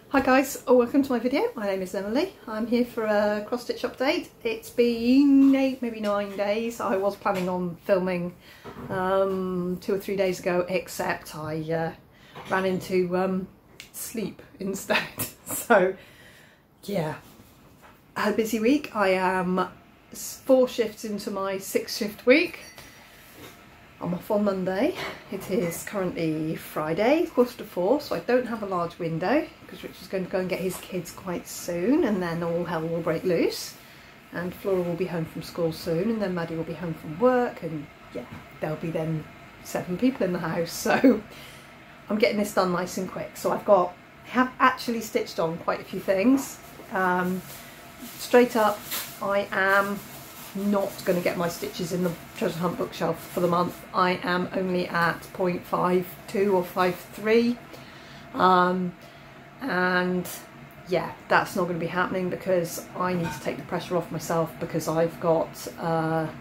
Hi guys, welcome to my video. My name is Emily. I'm here for a cross stitch update. It's been maybe 9 days. I was planning on filming 2 or 3 days ago, except I ran into sleep instead. So yeah, I had a busy week. I am 4 shifts into my 6 shift week. I'm off on Monday. It is currently Friday, 4:45, so I don't have a large window because Rich is going to go and get his kids quite soon, and then all hell will break loose. And Flora will be home from school soon, and then Maddie will be home from work, and yeah, there'll be then 7 people in the house. So I'm getting this done nice and quick. So I have actually stitched on quite a few things. Straight up, I am not going to get my stitches in the treasure hunt bookshelf for the month. I am only at 0.52 or 53, and yeah, that's not going to be happening because I need to take the pressure off myself, because I've got an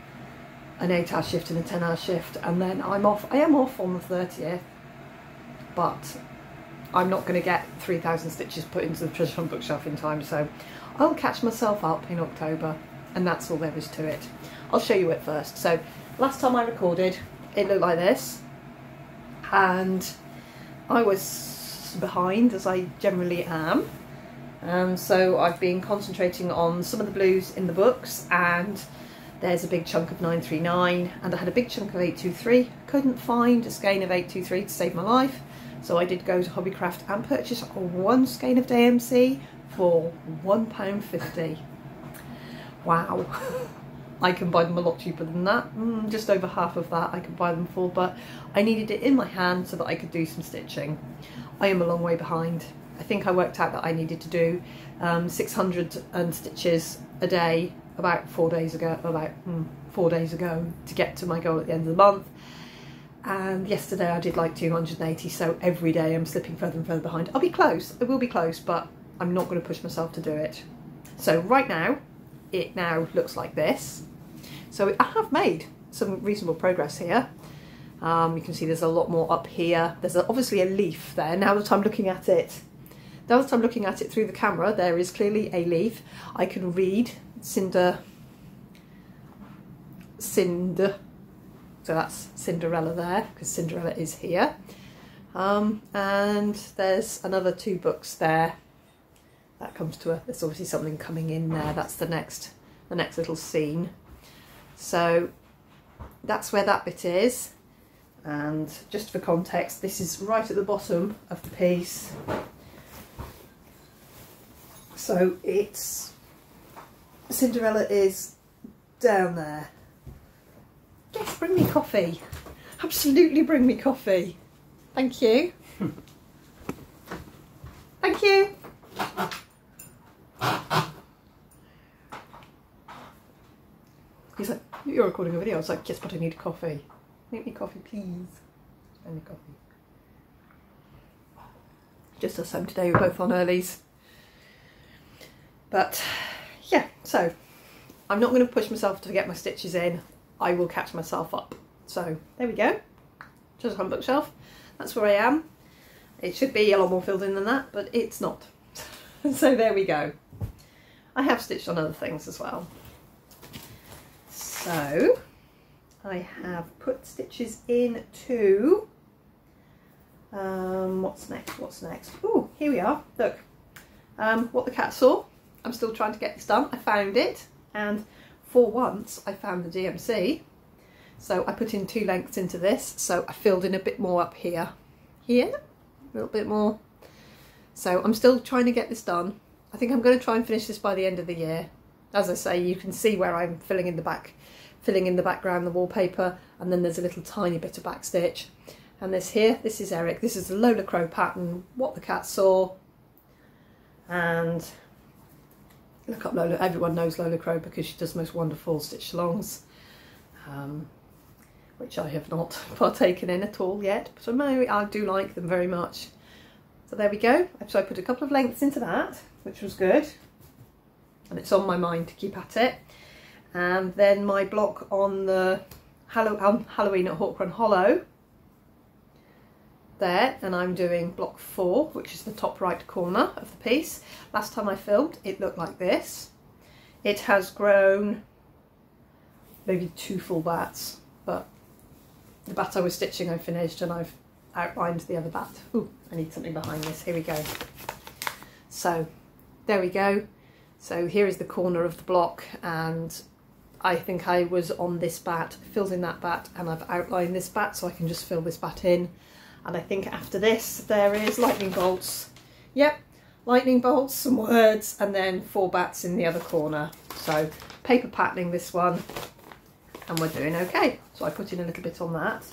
8-hour shift and a 10-hour shift, and then I'm off. I am off on the 30th, but I'm not going to get 3,000 stitches put into the treasure hunt bookshelf in time, so I'll catch myself up in October. And that's all there is to it. I'll show you it first. So last time I recorded, it looked like this, and I was behind, as I generally am, and so I've been concentrating on some of the blues in the books, and there's a big chunk of 939, and I had a big chunk of 823. Couldn't find a skein of 823 to save my life, so I did go to Hobbycraft and purchase 1 skein of DMC for £1.50. Wow, I can buy them a lot cheaper than that. Just over half of that I could buy them for, but I needed it in my hand so that I could do some stitching. I am a long way behind. I think I worked out that I needed to do 600 stitches a day about 4 days ago, to get to my goal at the end of the month. And yesterday I did like 280, so every day I'm slipping further and further behind. I'll be close, I will be close, but I'm not going to push myself to do it. So right now, it now looks like this. So I have made some reasonable progress here. You can see there's a lot more up here. There's obviously a leaf there. Now that I'm looking at it, through the camera, there is clearly a leaf. I can read cinder. So that's Cinderella there, because Cinderella is here. And there's another 2 books there. That comes to there's obviously something coming in there. That's the next little scene. So that's where that bit is. And just for context, this is right at the bottom of the piece. So it's Cinderella is down there. Yes, bring me coffee. Absolutely bring me coffee. Thank you. Thank you. He's like, you're recording a video. I was like, yes, but I need a coffee. Make me coffee, please. Make me coffee. Just us home today, we're both on earlies. But yeah, so I'm not going to push myself to get my stitches in. I will catch myself up. So there we go. Just on bookshelf. That's where I am. It should be a lot more filled in than that, but it's not. So there we go. I have stitched on other things as well. So I have put stitches in to what's next? Oh, here we are. Look, What the Cat Saw. I'm still trying to get this done. I found it, and for once I found the DMC. So I put in 2 lengths into this, so I filled in a bit more up here, a little bit more. So I'm still trying to get this done. I think I'm going to try and finish this by the end of the year. As I say, you can see where I'm filling in the background, the wallpaper, and then there's a little tiny bit of back stitch. And this here, this is Eric. This is the Lola Crow pattern, What the Cat Saw. And look up Lola. Everyone knows Lola Crow because she does the most wonderful stitch alongs, which I have not partaken in at all yet, but I do like them very much. So there we go. So I put a couple of lengths into that, which was good, and it's on my mind to keep at it. And then my block on the Halloween at Hawk Run Hollow there, and I'm doing block 4, which is the top right corner of the piece. Last time I filmed it looked like this. It has grown maybe 2 full bats, but the bat I was stitching I finished, and I've outlined the other bat. Ooh, I need something behind this. Here we go. So there we go. So here is the corner of the block, and I think I was on this bat, filled in that bat, and I've outlined this bat, so I can just fill this bat in. And I think after this there is lightning bolts. Yep, lightning bolts, some words, and then 4 bats in the other corner. So paper patterning this one, and we're doing okay. So I put in a little bit on that,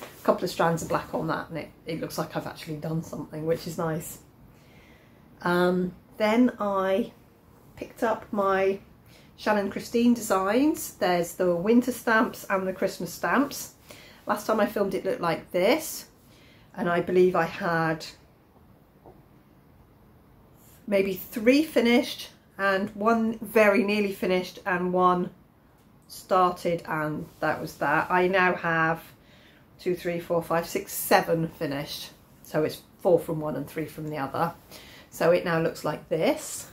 a couple of strands of black on that, and it looks like I've actually done something, which is nice. Then I picked up my Shannon Christine designs. There's the winter stamps and the Christmas stamps. Last time I filmed it looked like this, and I believe I had maybe 3 finished and 1 very nearly finished and 1 started, and that was that. I now have 2, 3, 4, 5, 6, 7 finished, so it's 4 from one and 3 from the other. So it now looks like this.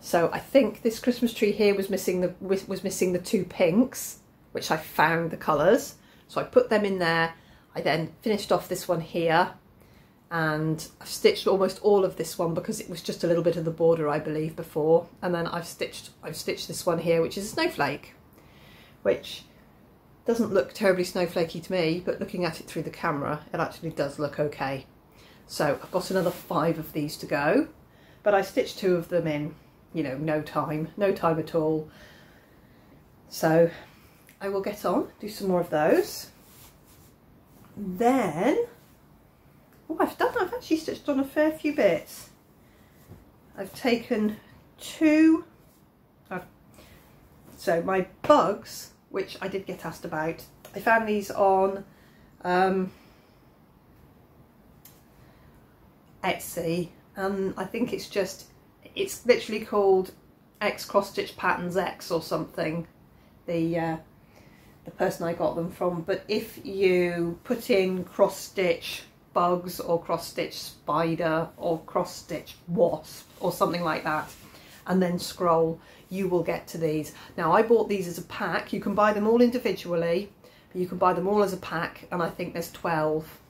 So I think this Christmas tree here was missing the 2 pinks, which I found the colours, so I put them in there. I then finished off this one here, and I've stitched almost all of this one because it was just a little bit of the border, I believe, before. And then I've stitched this one here, which is a snowflake, which doesn't look terribly snowflakey to me, but looking at it through the camera, it actually does look okay. So I've got another 5 of these to go, but I stitched 2 of them in, you know, no time at all. So I will get on, do some more of those. Then, oh, I've actually stitched on a fair few bits. I've taken 2, so my bugs, which I did get asked about, I found these on Etsy, and I think it's literally called X Cross Stitch Patterns X or something, the person I got them from. But if you put in cross stitch bugs or cross stitch spider or cross stitch wasp or something like that, and then scroll, you will get to these. Now I bought these as a pack. You can buy them all individually, but you can buy them all as a pack, and I think there's 12,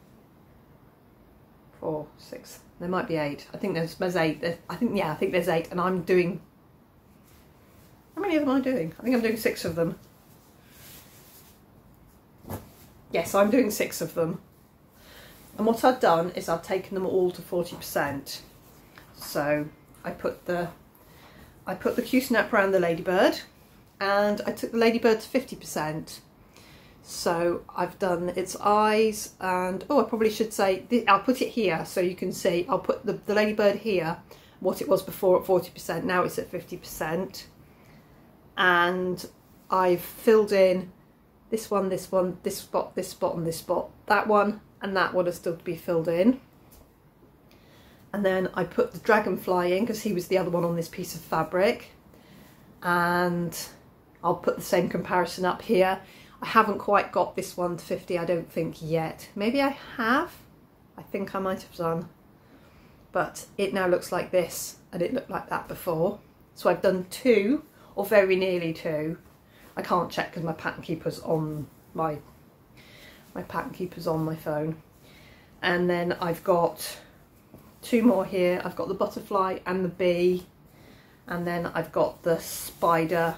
4, 6, there might be 8. I think there's 8. I think there's 8, and I'm doing, how many of them am I doing? I think I'm doing 6 of them. Yes, I'm doing 6 of them. And what I've done is I've taken them all to 40%. So I put the Q-snap around the ladybird, and I took the ladybird to 50%. So I've done its eyes, and oh, I probably should say, I'll put it here so you can see. I'll put the ladybird here, what it was before at 40%, now it's at 50%. And I've filled in this one, this one, this spot, and this spot. That one and that one are still to be filled in. And then I put the dragonfly in because he was the other one on this piece of fabric. And I'll put the same comparison up here. I haven't quite got this one to 50, I don't think yet. Maybe I have. I think I might have done. But it now looks like this, and it looked like that before. So I've done 2, or very nearly 2. I can't check because my pattern keeper's on my pattern keeper's on my phone. And then I've got 2 more here. I've got the butterfly and the bee, and then I've got the spider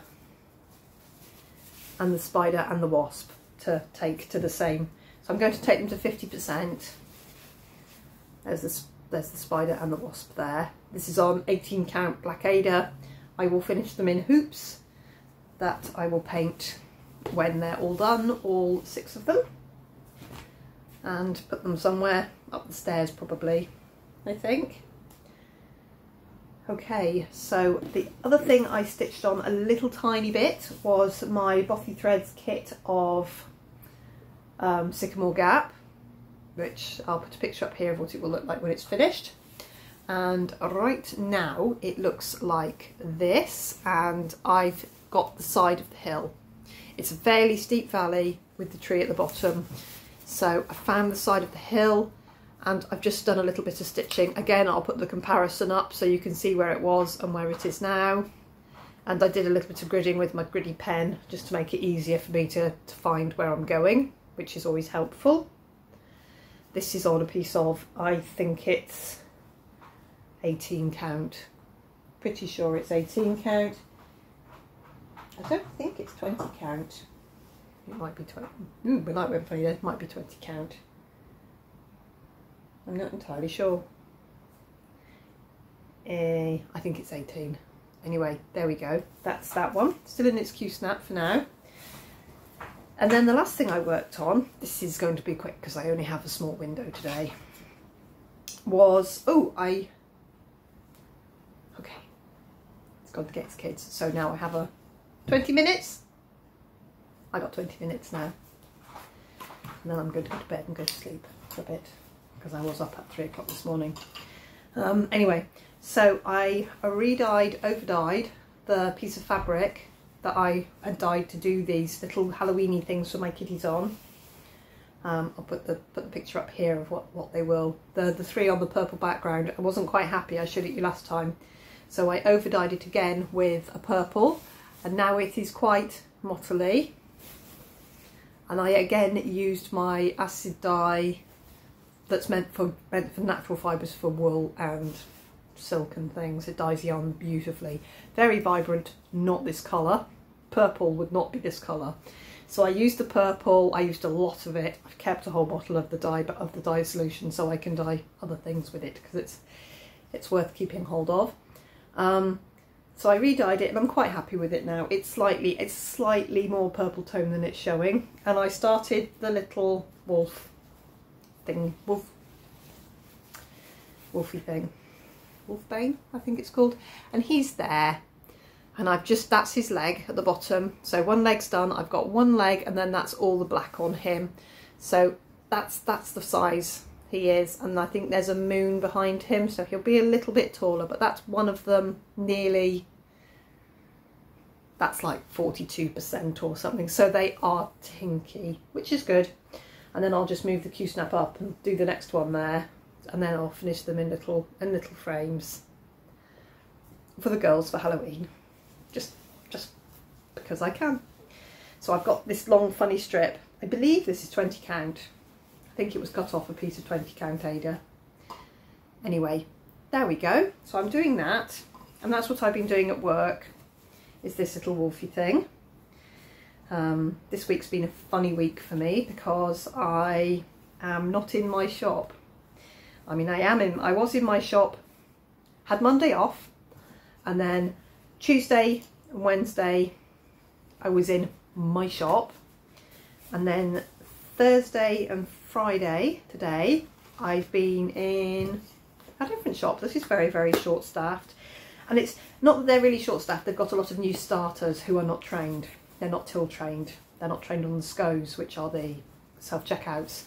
and the wasp to take to the same. So I'm going to take them to 50%. There's the spider and the wasp there. This is on 18 count black Ada. I will finish them in hoops that I will paint when they're all done, all 6 of them, and put them somewhere up the stairs probably, I think. Okay, so the other thing I stitched on a little tiny bit was my Bothy Threads kit of Sycamore Gap, which I'll put a picture up here of what it will look like when it's finished. And right now it looks like this, and I've got the side of the hill. It's a fairly steep valley with the tree at the bottom, so I found the side of the hill, and I've just done a little bit of stitching. Again, I'll put the comparison up so you can see where it was and where it is now. And I did a little bit of gridding with my griddy pen just to make it easier for me to find where I'm going, which is always helpful. This is on a piece of, I think it's 18 count. Pretty sure it's 18 count. I don't think it's 20 count. It might be 20. Ooh, we like went funny there. It might be 20 count. I'm not entirely sure. I think it's 18. Anyway, there we go. That's that one. Still in its Q-snap for now. And then the last thing I worked on, this is going to be quick because I only have a small window today, was, okay, it's gone to get its kids. So now I have 20 minutes. I got 20 minutes now. And then I'm going to go to bed and go to sleep for a bit because I was up at 3 o'clock this morning. Anyway, so I overdyed the piece of fabric that I had dyed to do these little Halloweeny things for my kitties on. I'll put the picture up here of what they will. The three on the purple background. I wasn't quite happy, I showed it you last time. So I overdyed it again with a purple, and now it is quite mottly. And I again used my acid dye that's meant for natural fibres for wool and silk and things. It dyes yarn beautifully. Very vibrant, not this colour. Purple would not be this colour. So I used the purple, I used a lot of it. I've kept a whole bottle of the dye solution so I can dye other things with it because it's worth keeping hold of. So I re-dyed it and I'm quite happy with it now. It's slightly more purple tone than it's showing. And I started the little wolfy thing, Wolfbane, I think it's called. And he's there. And that's his leg at the bottom. So one leg's done, I've got one leg and then that's all the black on him. So that's the size he is. And I think there's a moon behind him, so he'll be a little bit taller, but that's one of them nearly, that's like 42% or something. So they are tinky, which is good. And then I'll just move the Q-snap up and do the next one there. And then I'll finish them in little frames for the girls for Halloween. Just because I can. So I've got this long funny strip. I believe this is 20 count. I think it was cut off a piece of 20 count Ada. Anyway, there we go. So I'm doing that, and that's what I've been doing at work, is this little wolfy thing. This week's been a funny week for me because I am not in my shop. I mean, I was in my shop, had Monday off, and then Tuesday and Wednesday I was in my shop, and then Thursday and Friday today I've been in a different shop. This is very, very short staffed, and it's not that they're really short staffed, they've got a lot of new starters who are not trained. They're not till trained, they're not trained on the SCOs, which are the self-checkouts,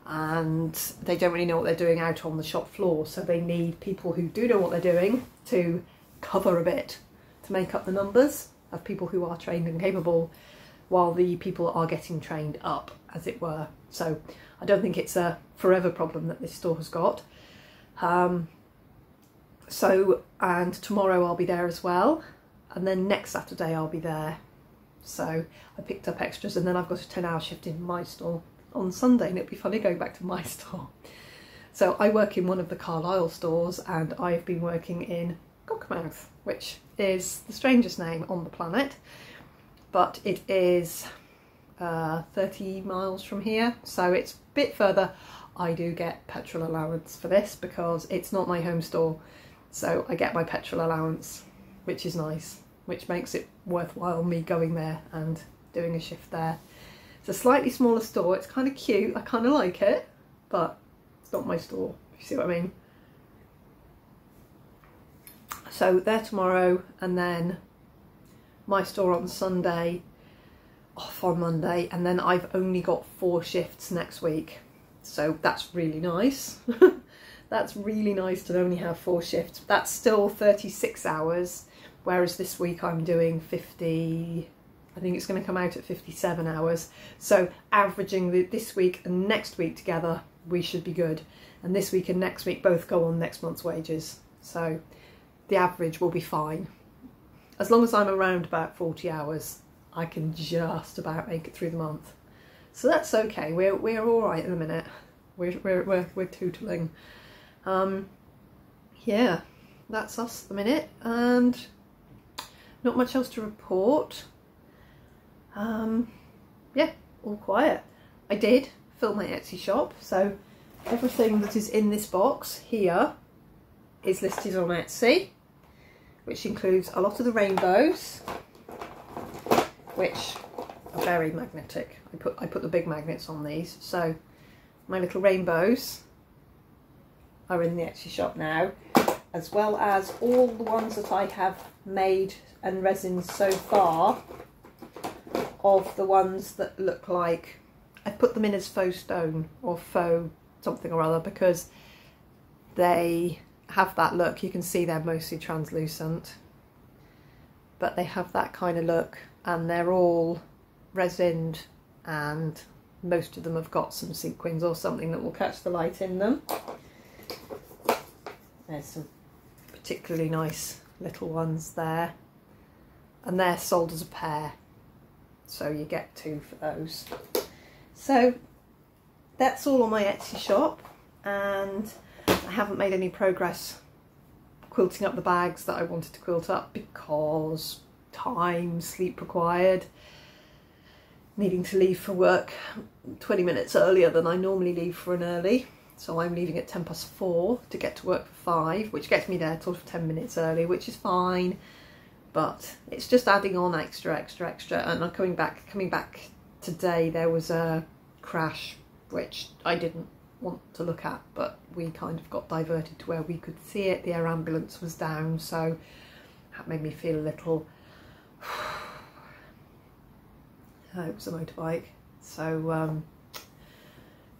and they don't really know what they're doing out on the shop floor, so they need people who do know what they're doing to cover a bit, to make up the numbers of people who are trained and capable while the people are getting trained up, as it were. So I don't think it's a forever problem that this store has got. And tomorrow I'll be there as well, and then next Saturday I'll be there. So I picked up extras, and then I've got a 10-hour shift in my store on Sunday, and it'll be funny going back to my store. So I work in one of the Carlisle stores, and I've been working in Gogmouth, which is the strangest name on the planet, but it is 30 miles from here, so it's a bit further. I do get petrol allowance for this because it's not my home store, so I get my petrol allowance, which is nice, which makes it worthwhile me going there and doing a shift there. It's a slightly smaller store, it's kind of cute, I kind of like it, but it's not my store, if you see what I mean. So there tomorrow, and then my store on Sunday, off on Monday, and then I've only got 4 shifts next week. So that's really nice. That's really nice to only have 4 shifts. That's still 36 hours, whereas this week I'm doing 50, I think it's going to come out at 57 hours. So averaging this week and next week together, we should be good. and this week and next week both go on next month's wages, so the average will be fine. As long as I'm around about 40 hours, I can just about make it through the month. So that's okay. We're all right in a minute. We're tootling. Yeah, that's us at the minute, and not much else to report. Yeah, all quiet. I did fill my Etsy shop, so everything that is in this box here is listed on Etsy, which includes a lot of the rainbows, which are very magnetic. I put the big magnets on these, so my little rainbows are in the Etsy shop now, as well as all the ones that I have made and resined so far, of the ones that look like, I put them in as faux stone or faux something or other because they have that look. You can see they're mostly translucent, but they have that kind of look, and they're all resined, and most of them have got some sequins or something that will catch the light in them. There's some particularly nice little ones there, and they're sold as a pair, so you get 2 for those. So that's all on my Etsy shop, and I haven't made any progress quilting up the bags that I wanted to quilt up because time, sleep required, needing to leave for work 20 minutes earlier than I normally leave for an early. So I'm leaving at 4:10 to get to work for 5, which gets me there sort of 10 minutes early, which is fine. But it's just adding on extra, and I'm coming back today. There was a crash which I didn't want to look at, but we kind of got diverted to where we could see it. The air ambulance was down, so that made me feel a little it was a motorbike, so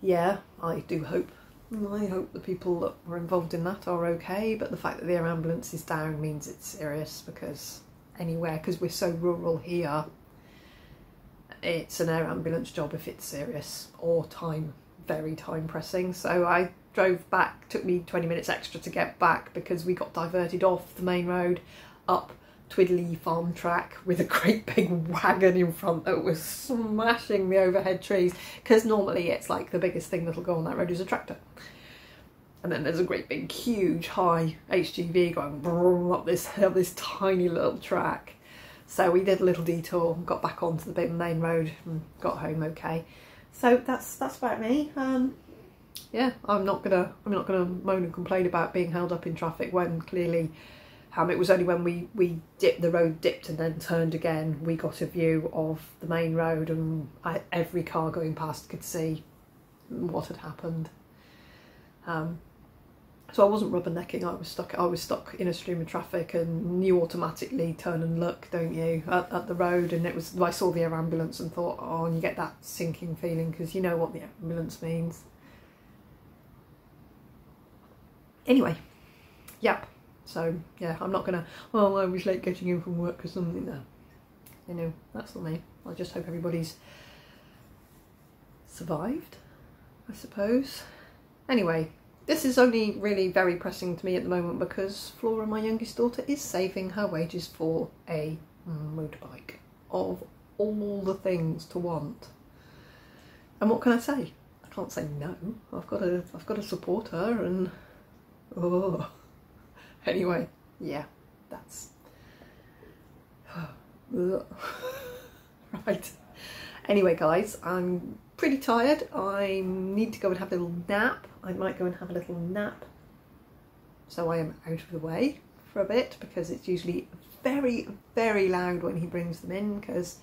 yeah, I hope the people that were involved in that are okay, but the fact that the air ambulance is down means it's serious, because we're so rural here, it's an air ambulance job if it's serious or very time pressing. So I drove back, took me 20 minutes extra to get back because we got diverted off the main road up Twiddly farm track with a great big wagon in front that was smashing the overhead trees, because normally it's like the biggest thing that'll go on that road is a tractor, and then there's a great big huge high HGV going up this tiny little track. So we did a little detour, got back onto the big main road and got home okay. So that's about me. Yeah, I'm not gonna moan and complain about being held up in traffic when clearly it was only when the road dipped and then turned again, we got a view of the main road, and every car going past could see what had happened. So I wasn't rubbernecking. I was stuck in a stream of traffic, and you automatically turn and look, don't you, at the road, and I saw the air ambulance and thought, oh, and you get that sinking feeling because you know what the ambulance means. Anyway, yep. So yeah, I'm not gonna, oh, I was late getting in from work or something. No, you know, that's not me. I just hope everybody's survived, I suppose. Anyway, this is only really very pressing to me at the moment because Flora, my youngest daughter, is saving her wages for a motorbike. Of all the things to want. And what can I say? I can't say no. I've got to support her, and oh. Anyway, yeah, that's right. Anyway, guys, I'm pretty tired. I need to go and have a little nap. I might go and have a little nap so I am out of the way for a bit, because it's usually very, very loud when he brings them in, because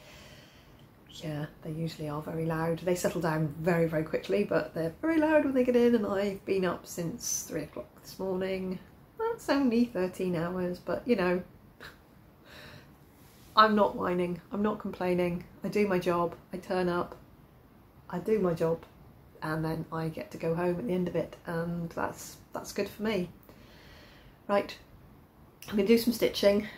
yeah, they usually are very loud. They settle down very, very quickly, but they're very loud when they get in, and I've been up since 3 o'clock this morning. That's only 13 hours, but you know, I'm not whining, I'm not complaining. I do my job, I turn up, I do my job, and then I get to go home at the end of it, and that's good for me. Right, I'm going to do some stitching.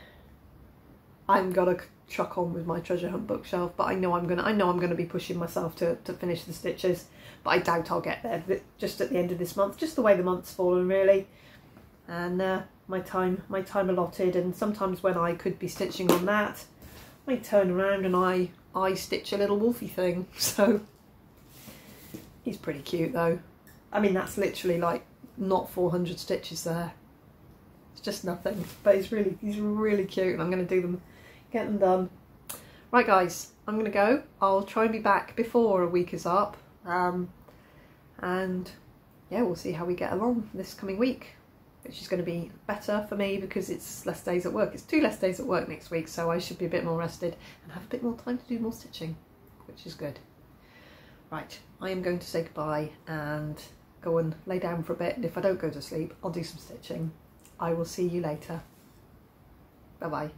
I'm going to truck on with my treasure hunt bookshelf, but I know I'm gonna be pushing myself to finish the stitches, but I doubt I'll get there just at the end of this month, just the way the month's fallen really, and my time allotted. And sometimes when I could be stitching on that, I turn around and I stitch a little wolfy thing. So he's pretty cute though. I mean, that's literally like not 400 stitches there. It's just nothing, but he's really cute, and I'm going to get them done. Right guys, I'm going to go. I'll try and be back before a week is up, and yeah, we'll see how we get along this coming week, which is going to be better for me because it's less days at work. It's 2 less days at work next week, so I should be a bit more rested and have a bit more time to do more stitching, which is good. Right, I am going to say goodbye and go and lay down for a bit, and if I don't go to sleep, I'll do some stitching. I will see you later. Bye bye.